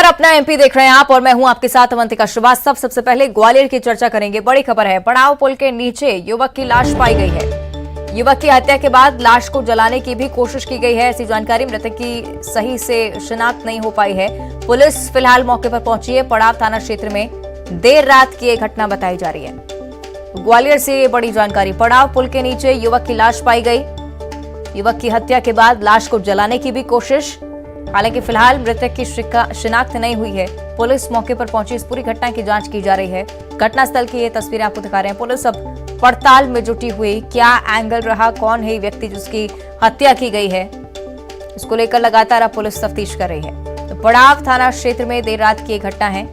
नमस्कार, अपना एमपी देख रहे हैं आप और मैं हूं आपके साथ अवंतिका श्रीवास्तव। सबसे पहले ग्वालियर की चर्चा करेंगे। बड़ी खबर है, पड़ाव पुल के नीचे युवक की लाश पाई गई है। युवक की हत्या के बाद लाश को जलाने की भी कोशिश की गई है। ऐसी जानकारी मृतक की सही से शिनाख्त नहीं हो पाई है। पुलिस फिलहाल मौके पर पहुंची है। पड़ाव थाना क्षेत्र में देर रात की एक घटना बताई जा रही है। ग्वालियर से ये बड़ी जानकारी। पड़ाव पुल के नीचे युवक की लाश पाई गई। युवक की हत्या के बाद लाश को जलाने की भी कोशिश। हालांकि फिलहाल मृतक की शिनाख्त नहीं हुई है। पुलिस मौके पर पहुंची, इस पूरी घटना की जांच की जा रही है। घटनास्थल की ये तस्वीरें आपको दिखा रहे हैं। पुलिस अब पड़ताल में जुटी हुई। क्या एंगल रहा, कौन है व्यक्ति जिसकी हत्या की गई है, इसको लेकर लगातार अब पुलिस तफ्तीश कर रही है। तो पड़ाव थाना क्षेत्र में देर रात की एक घटना है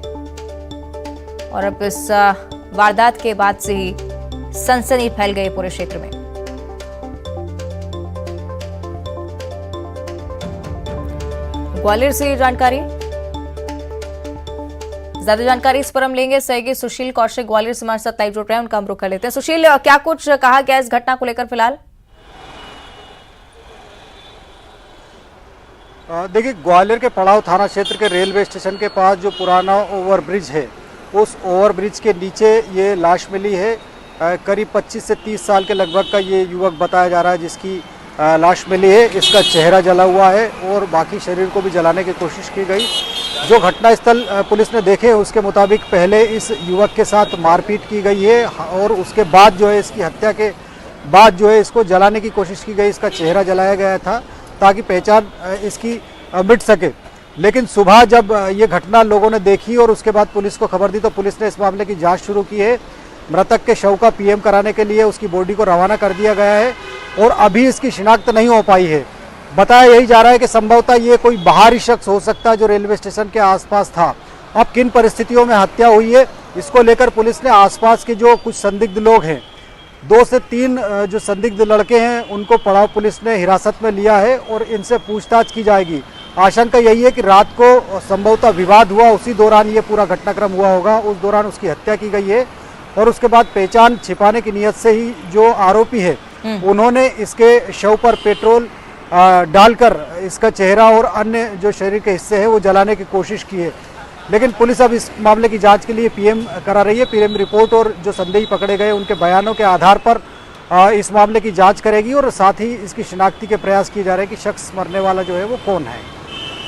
और अब इस वारदात के बाद से ही सनसनी फैल गई पूरे क्षेत्र में। ग्वालियर से जानकारी, ज्यादा जानकारी इस पर हम लेंगे। सहयोगी सुशील कौशिक ग्वालियर से हमारे साथ लाइव जुड़ रहे हैं, उनका हम रुख कर लेते हैं। सुशील, क्या कुछ कहा गया इस घटना को लेकर फिलहाल? देखिए, ग्वालियर के पड़ाव थाना क्षेत्र के रेलवे स्टेशन के पास जो पुराना ओवरब्रिज है, उस ओवरब्रिज के नीचे ये लाश मिली है। करीब 25 से 30 साल के लगभग का ये युवक बताया जा रहा है जिसकी लाश मिली है। इसका चेहरा जला हुआ है और बाकी शरीर को भी जलाने की कोशिश की गई। जो घटनास्थल पुलिस ने देखे उसके मुताबिक पहले इस युवक के साथ मारपीट की गई है और उसके बाद जो है इसकी हत्या के बाद जो है इसको जलाने की कोशिश की गई। इसका चेहरा जलाया गया था ताकि पहचान इसकी मिट सके। लेकिन सुबह जब ये घटना लोगों ने देखी और उसके बाद पुलिस को खबर दी तो पुलिस ने इस मामले की जाँच शुरू की है। मृतक के शव का पीएम कराने के लिए उसकी बॉडी को रवाना कर दिया गया है और अभी इसकी शिनाख्त नहीं हो पाई है। बताया यही जा रहा है कि संभवतः ये कोई बाहरी शख्स हो सकता है जो रेलवे स्टेशन के आसपास था। अब किन परिस्थितियों में हत्या हुई है इसको लेकर पुलिस ने आसपास के जो कुछ संदिग्ध लोग हैं, 2 से 3 जो संदिग्ध लड़के हैं, उनको पड़ाव पुलिस ने हिरासत में लिया है और इनसे पूछताछ की जाएगी। आशंका यही है कि रात को संभवतः विवाद हुआ, उसी दौरान ये पूरा घटनाक्रम हुआ होगा। उस दौरान उसकी हत्या की गई है और उसके बाद पहचान छिपाने की नीयत से ही जो आरोपी है उन्होंने इसके शव पर पेट्रोल डालकर इसका चेहरा और अन्य जो शरीर के हिस्से हैं वो जलाने की कोशिश की है। लेकिन पुलिस अब इस मामले की जांच के लिए पीएम करा रही है। पीएम रिपोर्ट और जो संदेही पकड़े गए उनके बयानों के आधार पर इस मामले की जांच करेगी और साथ ही इसकी शिनाख्ती के प्रयास किए जा रहे हैं कि शख्स मरने वाला जो है वो कौन है।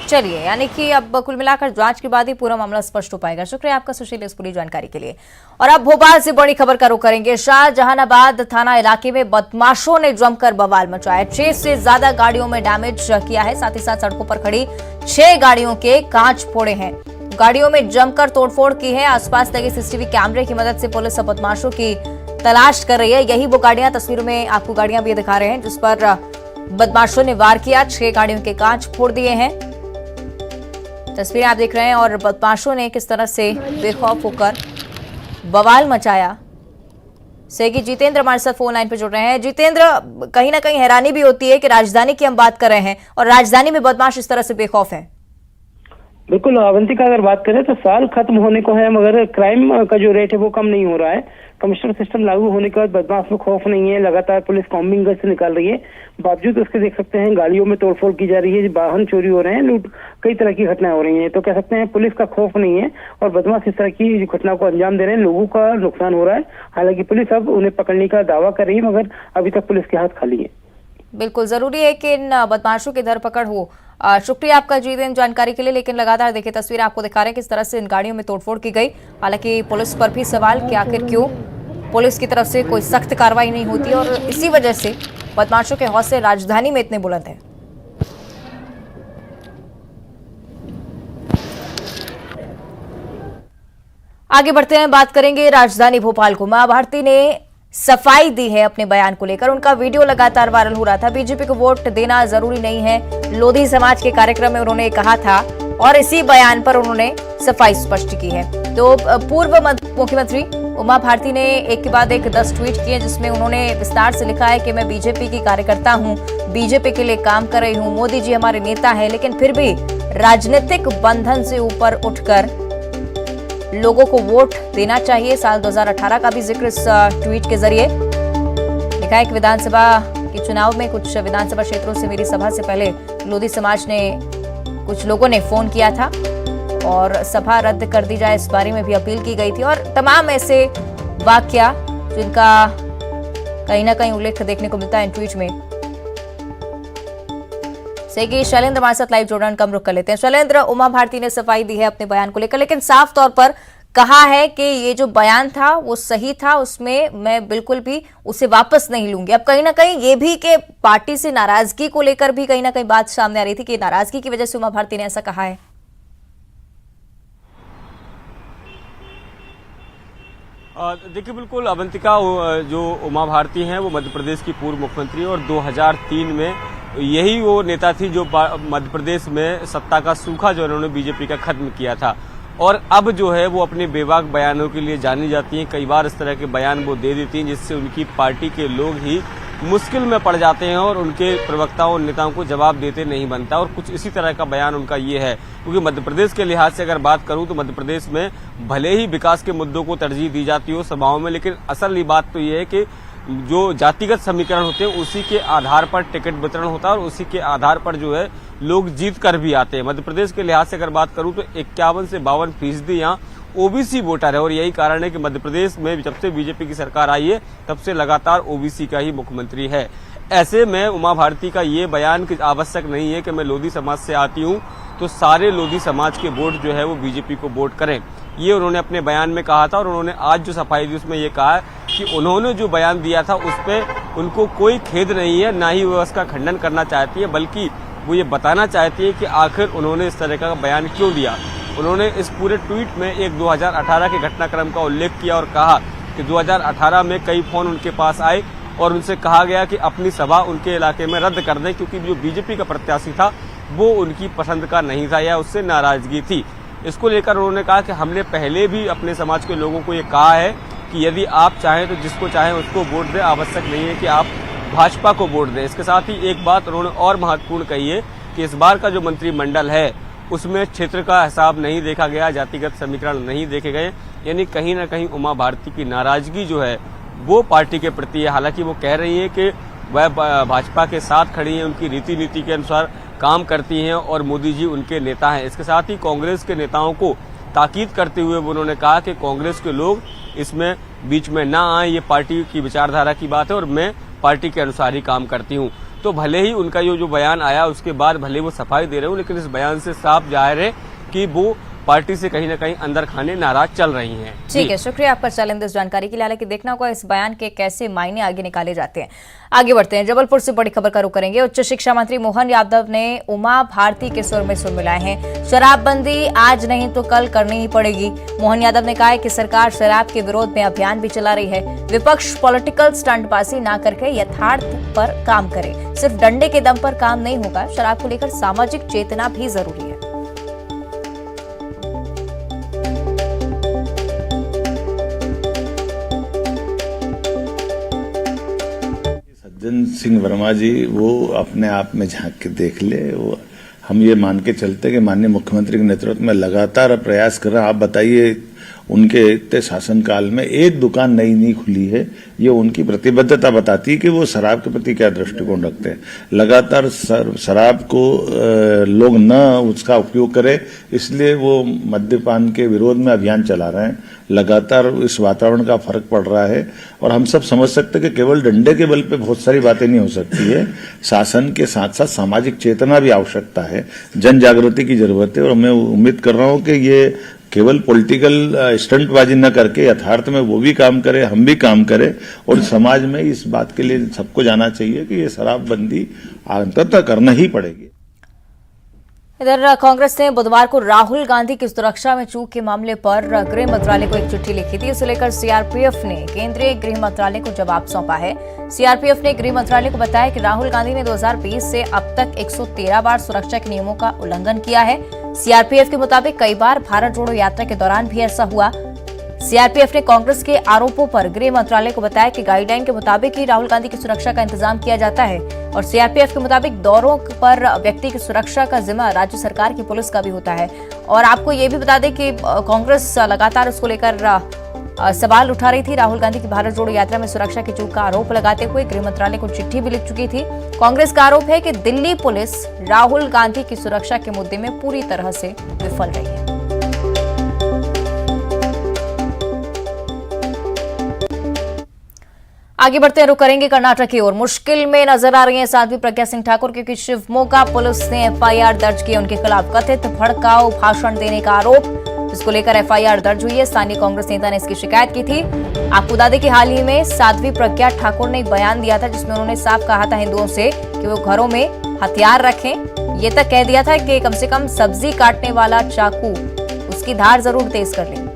चलिए, यानी कि अब कुल मिलाकर जांच के बाद ही पूरा मामला स्पष्ट हो पाएगा। शुक्रिया आपका सुशील इस पूरी जानकारी के लिए। और अब भोपाल से बड़ी खबर का रुख करेंगे। शाहजहानाबाद थाना इलाके में बदमाशों ने जमकर बवाल मचाया। 6 से ज्यादा गाड़ियों में डैमेज किया है। साथ ही साथ सड़कों पर खड़ी 6 गाड़ियों के कांच फोड़े हैं। गाड़ियों में जमकर तोड़फोड़ की है। आसपास लगे सीसीटीवी कैमरे की मदद से पुलिस अब बदमाशों की तलाश कर रही है। यही वो गाड़ियां, तस्वीरों में आपको गाड़ियां भी दिखा रहे हैं जिस पर बदमाशों ने वार किया। 6 गाड़ियों के कांच फोड़ दिए हैं। तस्वीरें आप देख रहे हैं और बदमाशों ने किस तरह से बेखौफ होकर बवाल मचाया। सहयोगी जितेंद्र हमारे साथ फोन लाइन पर जुड़ रहे हैं। जितेंद्र, कहीं ना कहीं हैरानी भी होती है कि राजधानी की हम बात कर रहे हैं और राजधानी में बदमाश इस तरह से बेखौफ है। बिल्कुल अवंतिका, अगर बात करें तो साल खत्म होने को है मगर क्राइम का जो रेट है वो कम नहीं हो रहा है। कमिश्नर सिस्टम लागू होने के बाद बदमाश में खौफ नहीं है। लगातार पुलिस कॉम्बिंग से निकाल रही है। बावजूद उसके देख सकते हैं गाड़ियों में तोड़फोड़ की जा रही है, वाहन चोरी हो रहे हैं, लूट, कई तरह की घटनाएं हो रही हैं। तो कह सकते हैं पुलिस का खौफ नहीं है और बदमाश इस तरह की घटना को अंजाम दे रहे हैं। लोगों का नुकसान हो रहा है। हालांकि पुलिस अब उन्हें पकड़ने का दावा कर रही है मगर अभी तक पुलिस के हाथ खाली है। बिल्कुल जरूरी है कि इन बदमाशों की धरपकड़ हो। शुक्रिया आपका जितेंद्र जानकारी के लिए। लेकिन लगातार देखिए तस्वीर आपको दिखा रहे हैं किस तरह से इन गाड़ियों में तोड़फोड़ की गई। हालांकि पुलिस पर भी सवाल कि आखिर क्यों पुलिस की तरफ से कोई सख्त कार्रवाई नहीं होती और इसी वजह से बदमाशों के हौसले राजधानी में इतने बुलंद हैं। आगे बढ़ते हैं, बात करेंगे राजधानी भोपाल को। मां भारती ने सफाई दी है अपने बयान को लेकर। उनका वीडियो लगातार वायरल हो रहा था। बीजेपी को वोट देना जरूरी नहीं है, लोधी समाज के कार्यक्रम में उन्होंने कहा था और इसी बयान पर उन्होंने सफाई स्पष्ट की है। तो पूर्व मुख्यमंत्री उमा भारती ने एक के बाद एक 10 ट्वीट किए जिसमें उन्होंने विस्तार से लिखा है कि मैं बीजेपी की कार्यकर्ता हूं, बीजेपी के लिए काम कर रही हूं, मोदी जी हमारे नेता हैं, लेकिन फिर भी राजनीतिक बंधन से ऊपर उठकर लोगों को वोट देना चाहिए। साल 2018 का भी जिक्र इस ट्वीट के जरिए लिखा है कि विधानसभा के चुनाव में कुछ विधानसभा क्षेत्रों से मेरी सभा से पहले लोधी समाज ने कुछ लोगों ने फोन किया था और सभा रद्द कर दी जाए, इस बारे में भी अपील की गई थी। और तमाम ऐसे वाकया जिनका कहीं ना कहीं उल्लेख देखने को मिलता है इन ट्वीट में। सही शैलेंद्र हमारे साथ लाइव जोड़ने का हम रुख कर लेते हैं। शैलेंद्र, उमा भारती ने सफाई दी है अपने बयान को लेकर, लेकिन साफ तौर पर कहा है कि ये जो बयान था वो सही था, उसमें मैं बिल्कुल भी उसे वापस नहीं लूंगी। अब कहीं ना कहीं ये भी कि पार्टी से नाराजगी को लेकर भी कहीं ना कहीं बात सामने आ रही थी कि नाराजगी की वजह से उमा भारती ने ऐसा कहा है। देखिए, बिल्कुल अवंतिका जो उमा भारती हैं वो मध्य प्रदेश की पूर्व मुख्यमंत्री, और 2003 में यही वो नेता थी जो मध्य प्रदेश में सत्ता का सूखा जो उन्होंने बीजेपी का खत्म किया था। और अब जो है वो अपने बेबाक बयानों के लिए जानी जाती हैं। कई बार इस तरह के बयान वो दे देती हैं जिससे उनकी पार्टी के लोग ही मुश्किल में पड़ जाते हैं और उनके प्रवक्ताओं और नेताओं को जवाब देते नहीं बनता। और कुछ इसी तरह का बयान उनका ये है, क्योंकि मध्य प्रदेश के लिहाज से अगर बात करूं तो मध्य प्रदेश में भले ही विकास के मुद्दों को तरजीह दी जाती हो सभाओं में, लेकिन असल बात तो ये है कि जो जातिगत समीकरण होते हैं उसी के आधार पर टिकट वितरण होता है और उसी के आधार पर जो है लोग जीत कर भी आते हैं। मध्य प्रदेश के लिहाज से अगर बात करूं तो 51 से 52% यहाँ ओबीसी वोटर है, और यही कारण है कि मध्य प्रदेश में जब से बीजेपी की सरकार आई है तब से लगातार ओबीसी का ही मुख्यमंत्री है। ऐसे में उमा भारती का ये बयान कि आवश्यक नहीं है कि मैं लोधी समाज से आती हूँ तो सारे लोधी समाज के वोट जो है वो बीजेपी को वोट करें, ये उन्होंने अपने बयान में कहा था। और उन्होंने आज जो सफाई दी उसमें ये कहा कि उन्होंने जो बयान दिया था उस पर उनको कोई खेद नहीं है, ना ही वो उसका खंडन करना चाहती है, बल्कि वो ये बताना चाहती है कि आखिर उन्होंने इस तरह का बयान क्यों दिया। उन्होंने इस पूरे ट्वीट में एक 2018 के घटनाक्रम का उल्लेख किया और कहा कि 2018 में कई फोन उनके पास आए और उनसे कहा गया कि अपनी सभा उनके इलाके में रद्द कर दें, क्योंकि जो बीजेपी का प्रत्याशी था वो उनकी पसंद का नहीं था या उससे नाराजगी थी। इसको लेकर उन्होंने कहा कि हमने पहले भी अपने समाज के लोगों को ये कहा है कि यदि आप चाहें तो जिसको चाहें उसको वोट दें, आवश्यक नहीं है कि आप भाजपा को वोट दें। इसके साथ ही एक बात उन्होंने और महत्वपूर्ण कही है कि इस बार का जो मंत्रिमंडल है उसमें क्षेत्र का हिसाब नहीं देखा गया, जातिगत समीकरण नहीं देखे गए, यानी कहीं ना कहीं उमा भारती की नाराजगी जो है वो पार्टी के प्रति है। हालांकि वो कह रही है कि वह भाजपा के साथ खड़ी हैं, उनकी रीति नीति के अनुसार काम करती हैं और मोदी जी उनके नेता हैं। इसके साथ ही कांग्रेस के नेताओं को ताकीद करते हुए उन्होंने कहा कि कांग्रेस के लोग इसमें बीच में ना आए, ये पार्टी की विचारधारा की बात है और मैं पार्टी के अनुसार ही काम करती हूँ। तो भले ही उनका ये जो बयान आया उसके बाद भले वो सफाई दे रहे हो, लेकिन इस बयान से साफ जाहिर है कि वो पार्टी से कहीं ना कहीं अंदर खाने नाराज चल रही हैं। ठीक है, शुक्रिया आपका शैलेंद्र इस जानकारी के लिए। हालांकि देखना होगा इस बयान के कैसे मायने आगे निकाले जाते हैं। आगे बढ़ते हैं, जबलपुर से बड़ी खबर का रुख करेंगे। उच्च शिक्षा मंत्री मोहन यादव ने उमा भारती के सुर में सुर मिलाए हैं। शराबबंदी आज नहीं तो कल करनी ही पड़ेगी। मोहन यादव ने कहा है कि सरकार शराब के विरोध में अभियान भी चला रही है। विपक्ष पॉलिटिकल स्टंटबाजी ना करके यथार्थ पर काम करे। सिर्फ डंडे के दम पर काम नहीं होगा, शराब को लेकर सामाजिक चेतना भी जरूरी है। सज्जन सिंह वर्मा जी वो अपने आप में झांक के देख ले, वो हम ये मान के चलते कि माननीय मुख्यमंत्री के नेतृत्व में लगातार प्रयास कर रहे हैं। आप बताइए, उनके इतने शासनकाल में एक दुकान नई नहीं खुली है, ये उनकी प्रतिबद्धता बताती है कि वो शराब के प्रति क्या दृष्टिकोण रखते हैं। लगातार शराब को लोग न उसका उपयोग करें, इसलिए वो मद्यपान के विरोध में अभियान चला रहे हैं। लगातार इस वातावरण का फर्क पड़ रहा है और हम सब समझ सकते हैं कि केवल डंडे के बल पे बहुत सारी बातें नहीं हो सकती है। शासन के साथ साथ सामाजिक चेतना भी आवश्यकता है, जन जागृति की जरूरत है। और मैं उम्मीद कर रहा हूं कि ये केवल पॉलिटिकल स्टंटबाजी न करके यथार्थ में वो भी काम करे, हम भी काम करें और समाज में इस बात के लिए सबको जाना चाहिए कि ये शराबबंदी अंततः करना ही पड़ेगी। इधर कांग्रेस ने बुधवार को राहुल गांधी की सुरक्षा में चूक के मामले पर गृह मंत्रालय को एक चिट्ठी लिखी थी। इसे लेकर सीआरपीएफ ने केंद्रीय गृह मंत्रालय को जवाब सौंपा है। सीआरपीएफ ने गृह मंत्रालय को बताया कि राहुल गांधी ने 2020 से अब तक 113 बार सुरक्षा के नियमों का उल्लंघन किया है। सीआरपीएफ के मुताबिक कई बार भारत जोड़ो यात्रा के दौरान भी ऐसा हुआ। सीआरपीएफ ने कांग्रेस के आरोपों पर गृह मंत्रालय को बताया कि गाइडलाइन के मुताबिक ही राहुल गांधी की सुरक्षा का इंतजाम किया जाता है और सीआरपीएफ के मुताबिक दौरों पर व्यक्ति की सुरक्षा का जिम्मा राज्य सरकार की पुलिस का भी होता है। और आपको ये भी बता दें कि कांग्रेस लगातार उसको लेकर सवाल उठा रही थी। राहुल गांधी की भारत जोड़ो यात्रा में सुरक्षा की चूक का आरोप लगाते हुए गृह मंत्रालय को चिट्ठी भी लिख चुकी थी। कांग्रेस का आरोप है कि दिल्ली पुलिस राहुल गांधी की सुरक्षा के मुद्दे में पूरी तरह से विफल रही है। आगे बढ़ते हैं, रुक करेंगे कर्नाटक की ओर। मुश्किल में नजर आ रही हैं साध्वी प्रज्ञा सिंह ठाकुर, क्योंकि शिवमोगा पुलिस ने एफआईआर दर्ज की उनके खिलाफ कथित भड़काऊ भाषण देने का आरोप, जिसको लेकर एफआईआर दर्ज हुई है। स्थानीय कांग्रेस नेता ने इसकी शिकायत की थी। आपको बता दें कि हाल ही में साध्वी प्रज्ञा ठाकुर ने एक बयान दिया था, जिसमें उन्होंने साफ कहा था हिंदुओं से कि वो घरों में हथियार रखें। ये तक कह दिया था कि कम से कम सब्जी काटने वाला चाकू उसकी धार जरूर तेज कर लें।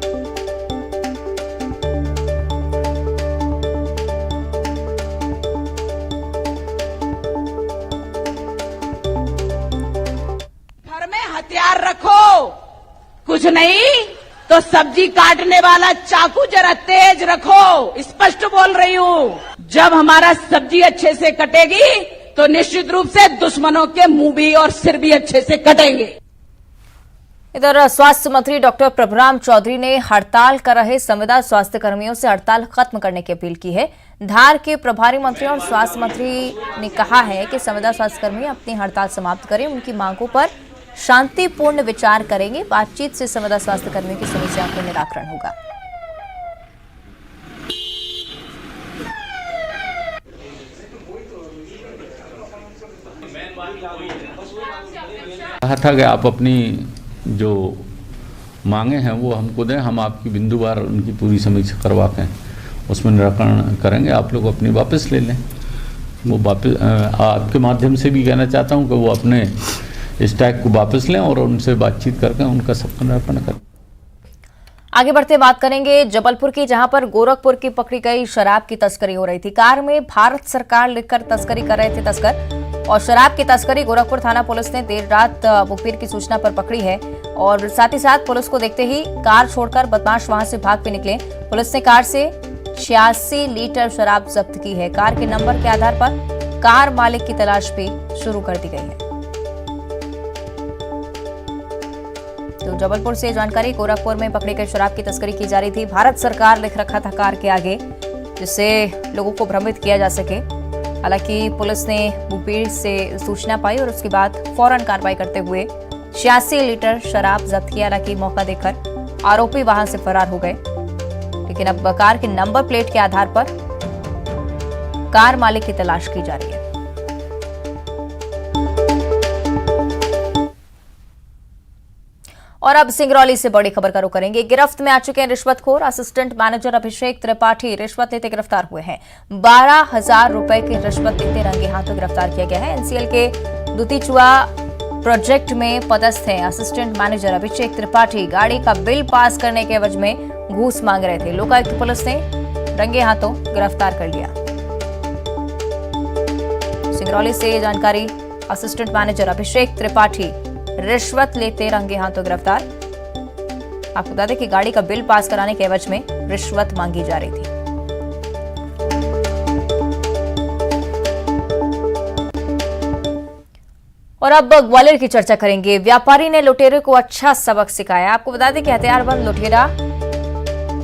हथियार रखो, कुछ नहीं तो सब्जी काटने वाला चाकू जरा तेज रखो। स्पष्ट बोल रही हूँ, जब हमारा सब्जी अच्छे से कटेगी तो निश्चित रूप से दुश्मनों के मुंह भी और सिर भी अच्छे से कटेंगे। इधर स्वास्थ्य मंत्री डॉक्टर प्रभुराम चौधरी ने हड़ताल कर रहे संविदा स्वास्थ्य कर्मियों से हड़ताल खत्म करने की अपील की है। धार के प्रभारी मंत्री और स्वास्थ्य मंत्री ने कहा है कि संविदा स्वास्थ्य कर्मी अपनी हड़ताल समाप्त करें, उनकी मांगों पर शांतिपूर्ण विचार करेंगे। बातचीत से संविदा स्वास्थ्य कर्मियों की समस्याओं का निराकरण होगा। कहा था कि आप अपनी जो मांगे हैं वो हमको दें, हम आपकी बिंदुवार उनकी पूरी समीक्षा करवा के उसमें निराकरण करेंगे। आप लोग अपनी वापस ले लें। वो वापस आपके माध्यम से भी कहना चाहता हूं कि वो अपने इस टैग को वापस लें और उनसे बातचीत करके उनका सबका निराकरण करें। आगे बढ़ते बात करेंगे जबलपुर की, जहां पर गोरखपुर की पकड़ी गई शराब की तस्करी हो रही थी। कार में भारत सरकार लिखकर तस्करी कर रहे थे तस्कर, और शराब की तस्करी गोरखपुर थाना पुलिस ने देर रात मुखबिर की सूचना पर पकड़ी है। और साथ ही साथ पुलिस को देखते ही कार छोड़कर बदमाश वहां से भाग भी निकले। पुलिस ने कार से 86 लीटर शराब जब्त की है। कार के नंबर के आधार पर कार मालिक की तलाश भी शुरू कर दी गई है। तो जबलपुर से जानकारी, गोरखपुर में पकड़ी गई शराब की तस्करी की जा रही थी। भारत सरकार लिख रखा था कार के आगे, जिससे लोगों को भ्रमित किया जा सके। हालांकि पुलिस ने मुखबिर से सूचना पाई और उसके बाद फौरन कार्रवाई करते हुए 86 लीटर शराब जब्त किया। हालांकि मौका देखकर आरोपी वहां से फरार हो गए, लेकिन अब कार के नंबर प्लेट के आधार पर कार मालिक की तलाश की जा रही है। और अब सिंगरौली से बड़ी खबर का रुख करेंगे। गिरफ्त में आ चुके हैं रिश्वतखोर असिस्टेंट मैनेजर अभिषेक त्रिपाठी। रिश्वत लेते गिरफ्तार हुए हैं। 12,000 रुपए की रिश्वत लेते रंगे हाथों गिरफ्तार किया गया है। एनसीएल के दुतीचुआ प्रोजेक्ट में पदस्थ हैं असिस्टेंट मैनेजर अभिषेक त्रिपाठी। गाड़ी का बिल पास करने के एवज में घूस मांग रहे थे। लोकायुक्त पुलिस ने रंगे हाथों गिरफ्तार कर लिया। सिंगरौली से जानकारी, असिस्टेंट मैनेजर अभिषेक त्रिपाठी रिश्वत लेते रंगे हाथों गिरफ्तार। आपको बता दें कि गाड़ी का बिल पास कराने के एवज में रिश्वत मांगी जा रही थी। और अब ग्वालियर की चर्चा करेंगे। व्यापारी ने लुटेरे को अच्छा सबक सिखाया। आपको बता दें कि हथियारबंद लुटेरा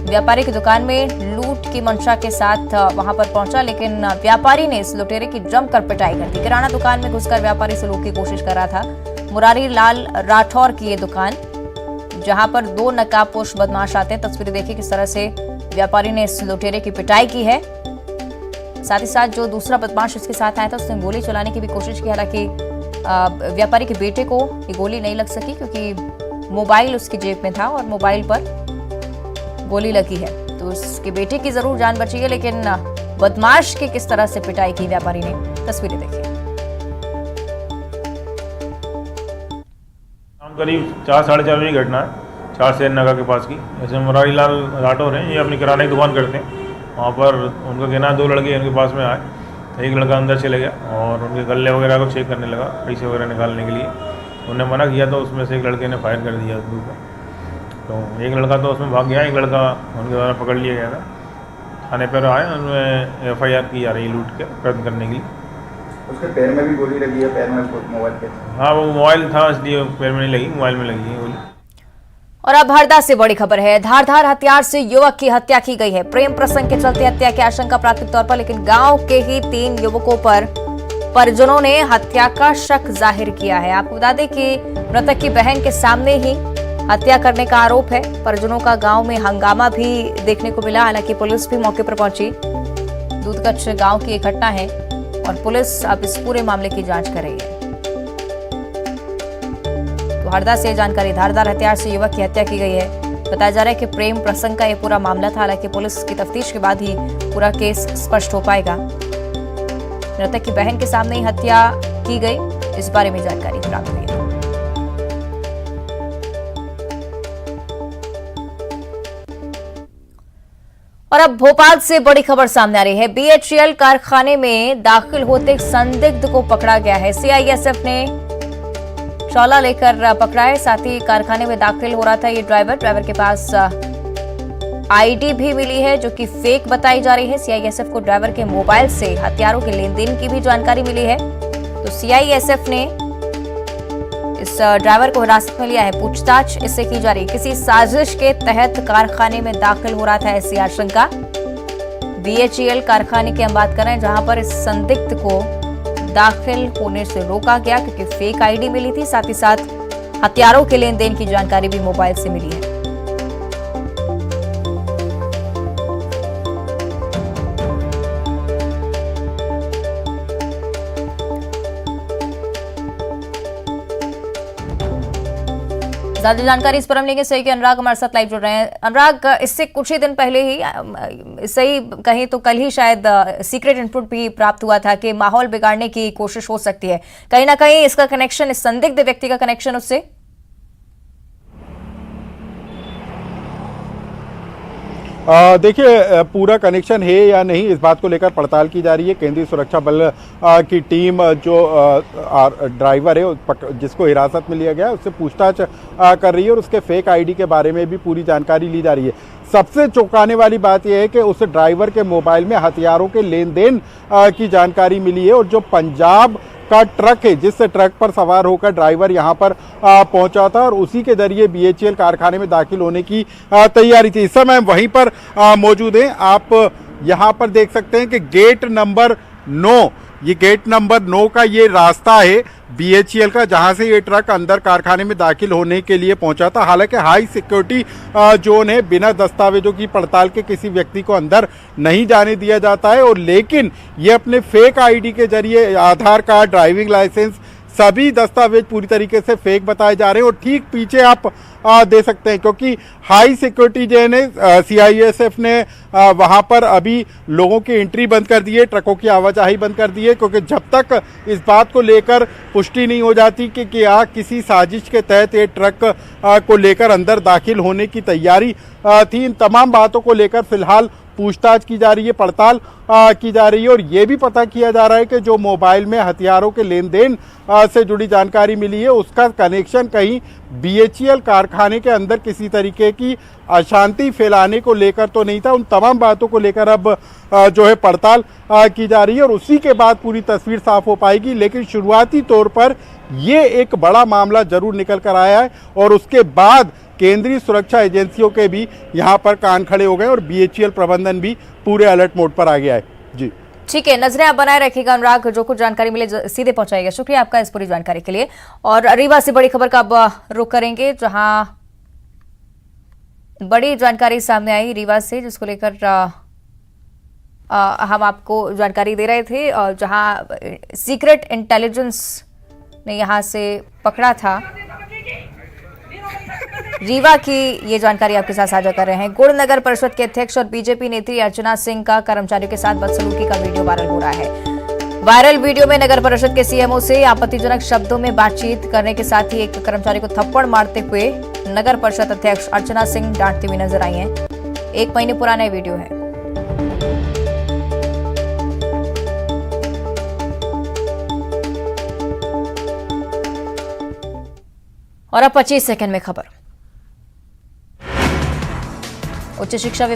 व्यापारी की दुकान में लूट की मंशा के साथ वहां पर पहुंचा, लेकिन व्यापारी ने इस लुटेरे की जमकर पिटाई कर दी। किराना दुकान में घुसकर व्यापारी से लूट की कोशिश कर रहा था। मुरारी लाल राठौर की ये दुकान, जहां पर 2 नकाबपोश बदमाश आते हैं। तस्वीरें देखिए किस तरह से व्यापारी ने इस लुटेरे की पिटाई की है। साथ ही साथ जो दूसरा बदमाश इसके साथ आया था उसने गोली चलाने की भी कोशिश की। हालांकि व्यापारी के बेटे को ये गोली नहीं लग सकी, क्योंकि मोबाइल उसकी जेब में था और मोबाइल पर गोली लगी है। तो उसके बेटे की जरूर जान बची है, लेकिन बदमाश की किस तरह से पिटाई की व्यापारी ने, तस्वीरें देखिए। करीब 4-4:30 बजे की घटना है, 4 से नगर के पास की। जैसे मुरारी लाल राठौर हैं, ये अपनी किराने की दुकान करते हैं। वहाँ पर उनका कहना है 2 लड़के उनके पास में आए। एक लड़का अंदर चले गया और उनके गले वगैरह को चेक करने लगा, पैसे वगैरह निकालने के लिए। उन्होंने मना किया तो उसमें से एक लड़के ने फायर कर दिया उसके ऊपर। तो एक लड़का तो उसमें भाग गया, एक लड़का उनके द्वारा पकड़ लिया गया था। थाने पर आए, उनमें FIR की जा रही है लूट के प्रयत्न करने के लिए। उसके पैर में भी गोली लगी है, पैर में मोबाइल पे। हाँ, वो मोबाइल था इसलिए पैर में नहीं लगी, मोबाइल में लगी है गोली। और अब हरदा से बड़ी खबर है। धारदार हथियार से युवक की हत्या की गई है। प्रेम प्रसंग के चलते हत्या की आशंका प्राथमिक तौर पर, लेकिन गांव के ही 3 युवकों पर परिजनों ने हत्या का शक जाहिर किया है। आपको बता दें कि मृतक की बहन के सामने ही हत्या करने का आरोप है। परिजनों का गांव में हंगामा भी देखने को मिला। हालांकि पुलिस भी मौके पर पहुंची। दूधगच्छ गांव की एक घटना है और पुलिस अब इस पूरे मामले की जांच कर रही है। तो हरदा से जानकारी, धारदार हथियार से युवक की हत्या की गई है। बताया जा रहा है कि प्रेम प्रसंग का ये पूरा मामला था। हालांकि पुलिस की तफ्तीश के बाद ही पूरा केस स्पष्ट हो पाएगा। मृतक की बहन के सामने ही हत्या की गई, इस बारे में जानकारी प्राप्त हुई है। और अब भोपाल से बड़ी खबर सामने आ रही है। बीएचईएल कारखाने में दाखिल होते एक संदिग्ध को पकड़ा गया है। सीआईएसएफ ने शौला लेकर पकड़ा है। साथ ही कारखाने में दाखिल हो रहा था ये ड्राइवर के पास आईडी भी मिली है जो कि फेक बताई जा रही है। सीआईएसएफ को ड्राइवर के मोबाइल से हथियारों के लेन देन की भी जानकारी मिली है। तो सीआईएसएफ ने इस ड्राइवर को हिरासत में लिया है। पूछताछ इससे की जा रही है। किसी साजिश के तहत कारखाने में दाखिल हो रहा था, ऐसी आशंका। बीएचईएल कारखाने की हम बात कर रहे हैं जहां पर इस संदिग्ध को दाखिल होने से रोका गया क्योंकि फेक आईडी मिली थी। साथ ही साथ हथियारों के लेन देन की जानकारी भी मोबाइल से मिली है। ज्यादा जानकारी इस पर हम लेंगे। सही के अनुराग हमारे साथ लाइव जुड़ रहे हैं। अनुराग, इससे कुछ ही दिन पहले ही, सही कहीं तो कल ही शायद सीक्रेट इनपुट भी प्राप्त हुआ था कि माहौल बिगाड़ने की कोशिश हो सकती है। कहीं ना कहीं इसका कनेक्शन, इस संदिग्ध व्यक्ति का कनेक्शन उससे देखिए, पूरा कनेक्शन है या नहीं इस बात को लेकर पड़ताल की जा रही है। केंद्रीय सुरक्षा बल की टीम जो ड्राइवर है जिसको हिरासत में लिया गया है उससे पूछताछ कर रही है और उसके फेक आईडी के बारे में भी पूरी जानकारी ली जा रही है। सबसे चौंकाने वाली बात यह है कि उस ड्राइवर के मोबाइल में हथियारों के लेन देन की जानकारी मिली है और जो पंजाब का ट्रक है जिस ट्रक पर सवार होकर ड्राइवर यहां पर पहुंचा था और उसी के जरिए बीएचईएल कारखाने में दाखिल होने की तैयारी थी। इस समय वहीं पर मौजूद हैं। आप यहां पर देख सकते हैं कि गेट नंबर 9, ये गेट नंबर 9 का ये रास्ता है बीएचईएल का जहां से ये ट्रक अंदर कारखाने में दाखिल होने के लिए पहुंचा था। हालांकि हाई सिक्योरिटी जोन है, बिना दस्तावेजों की पड़ताल के किसी व्यक्ति को अंदर नहीं जाने दिया जाता है और लेकिन ये अपने फेक आईडी के जरिए आधार कार्ड, ड्राइविंग लाइसेंस, सभी दस्तावेज पूरी तरीके से फेक बताए जा रहे हैं। और ठीक पीछे आप दे सकते हैं क्योंकि हाई सिक्योरिटी जोन है, सीआईएसएफ ने वहां पर अभी लोगों की एंट्री बंद कर दी है, ट्रकों की आवाजाही बंद कर दी है क्योंकि जब तक इस बात को लेकर पुष्टि नहीं हो जाती कि क्या किसी साजिश के तहत ये ट्रक को लेकर अंदर दाखिल होने की तैयारी थी। इन तमाम बातों को लेकर फिलहाल पूछताछ की जा रही है, पड़ताल की जा रही है और ये भी पता किया जा रहा है कि जो मोबाइल में हथियारों के लेन देन से जुड़ी जानकारी मिली है उसका कनेक्शन कहीं बीएचईएल कारखाने के अंदर किसी तरीके की अशांति फैलाने को लेकर तो नहीं था। उन तमाम बातों को लेकर अब जो है पड़ताल की जा रही है और उसी के बाद पूरी तस्वीर साफ हो पाएगी। लेकिन शुरुआती तौर पर ये एक बड़ा मामला जरूर निकल कर आया है और उसके बाद केंद्रीय सुरक्षा एजेंसियों के भी यहां पर कान खड़े हो गए और बीएचईएल प्रबंधन भी पूरे अलर्ट मोड पर आ गया है। जी ठीक है, नजरें आप बनाए रखिएगा अनुराग, जो कुछ जानकारी मिले सीधे पहुंचाएगा। शुक्रिया आपका इस पूरी जानकारी के लिए। और रीवा से बड़ी खबर का अब रुख करेंगे जहां बड़ी जानकारी सामने आई रीवा से, जिसको लेकर हम आपको जानकारी दे रहे थे और जहां सीक्रेट इंटेलिजेंस ने यहां से पकड़ा था। रीवा की ये जानकारी आपके साथ साझा कर रहे हैं। गुड़ नगर परिषद के अध्यक्ष और बीजेपी नेत्री अर्चना सिंह का कर्मचारियों के साथ बदसलूकी का वीडियो वायरल हो रहा है। वायरल वीडियो में नगर परिषद के सीएमओ से आपत्तिजनक शब्दों में बातचीत करने के साथ ही एक कर्मचारी को थप्पड़ मारते हुए नगर परिषद अध्यक्ष अर्चना सिंह डांटती हुई नजर आई हैं। 1 महीने पुराना वीडियो है। और अब 25 सेकंड में खबर। उच्च शिक्षा